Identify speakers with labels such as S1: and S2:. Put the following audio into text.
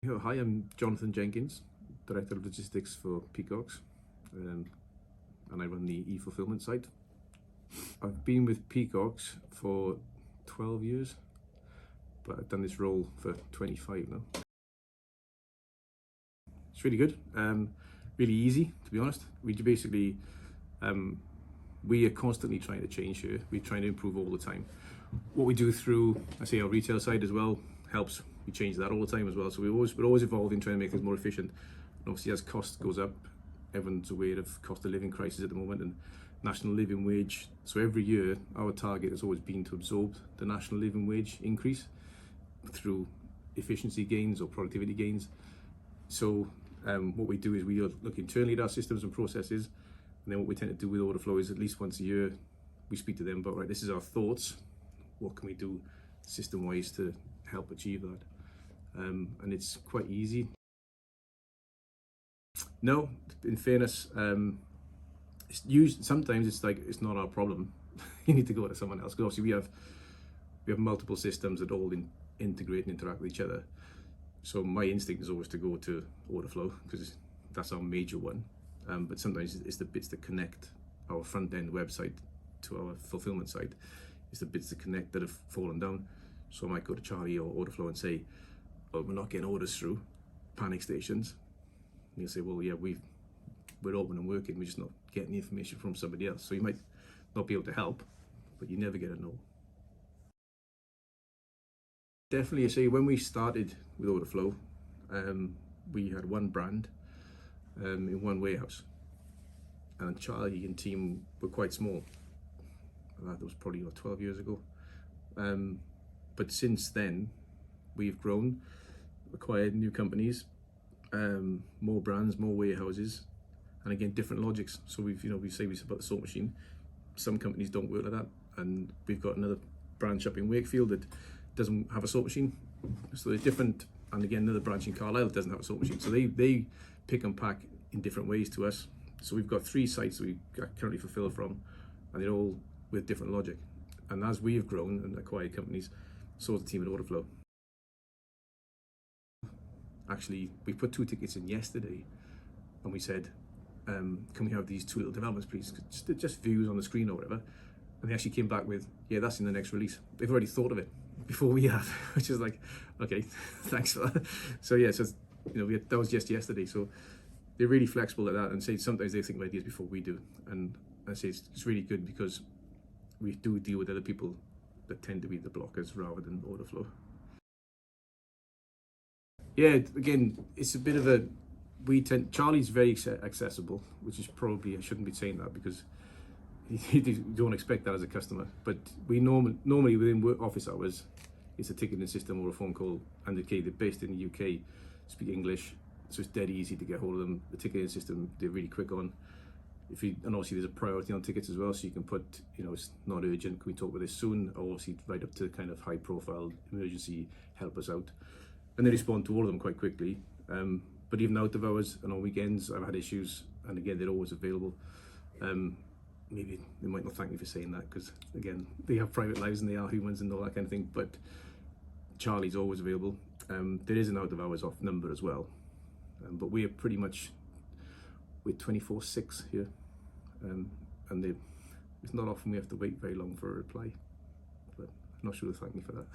S1: Hi, I'm Jonathan Jenkins, Director of Logistics for Peacocks, and I run the e-fulfillment site. I've been with Peacocks for 12 years, but I've done this role for 25 now. It's really good, really easy, to be honest. We basically, we are constantly trying to change here. We're trying to improve all the time. What we do through, I say, our retail side as well helps. We change that all the time as well. So we're always evolving, trying to make things more efficient. And obviously, as cost goes up, everyone's aware of cost of living crisis at the moment and national living wage. So every year, our target has always been to absorb the national living wage increase through efficiency gains or productivity gains. So what we do is we look internally at our systems and processes, and then what we tend to do with OrderFlow is at least once a year, we speak to them about, right, this is our thoughts. What can we do system-wise to help achieve that? And it's quite easy. No, in fairness, sometimes it's like it's not our problem. You need to go to someone else, because obviously we have multiple systems that all integrate and interact with each other. So my instinct is always to go to OrderFlow because that's our major one. But sometimes it's the bits that connect our front end website to our fulfillment site. It's the bits that connect that have fallen down. So I might go to Charlie or OrderFlow and say, "Oh, we're not getting orders through, panic stations." And you'll say, "Well, yeah, we're open and working. We're just not getting the information from somebody else." So you might not be able to help, but you never get a no. Definitely, I say when we started with OrderFlow, we had one brand in one warehouse, and Charlie and team were quite small. That was probably 12 years ago. But since then, we've grown, acquired new companies, more brands, more warehouses, and again, different logics. So we say about the sort machine. Some companies don't work like that, and we've got another branch up in Wakefield that doesn't have a sort machine. So they're different, and again, another branch in Carlisle that doesn't have a sort machine. So they pick and pack in different ways to us. So we've got 3 sites that we currently fulfill from, and they're all with different logic. And as we have grown and acquired companies, so has the team at OrderFlow. Actually, we put 2 tickets in yesterday, and we said, can we have these 2 little developments, please? Just views on the screen or whatever. And they actually came back with, yeah, that's in the next release. They've already thought of it before we have, which is like, okay, thanks for that. So yeah, so that was just yesterday. So they're really flexible at that, and say sometimes they think of ideas before we do. And I say it's really good because we do deal with other people that tend to be the blockers rather than OrderFlow. Yeah, again, it's a bit of a, Charlie's very accessible, which is probably, I shouldn't be saying that because you don't expect that as a customer. But we normally within work office hours, it's a ticketing system or a phone call, and they're based in the UK, speak English, so it's dead easy to get hold of them. The ticketing system, they're really quick on. And obviously there's a priority on tickets as well, so you can put, it's not urgent, can we talk about this soon, or obviously right up to kind of high profile emergency, help us out. And they respond to all of them quite quickly. But even out of hours and on weekends, I've had issues, and again, they're always available. Maybe they might not thank me for saying that, because again, they have private lives and they are humans and all that kind of thing, but Charlie's always available. There is an out of hours off number as well. But we are pretty much, we're 24/6 here. And it's not often we have to wait very long for a reply, but I'm not sure they thank me for that.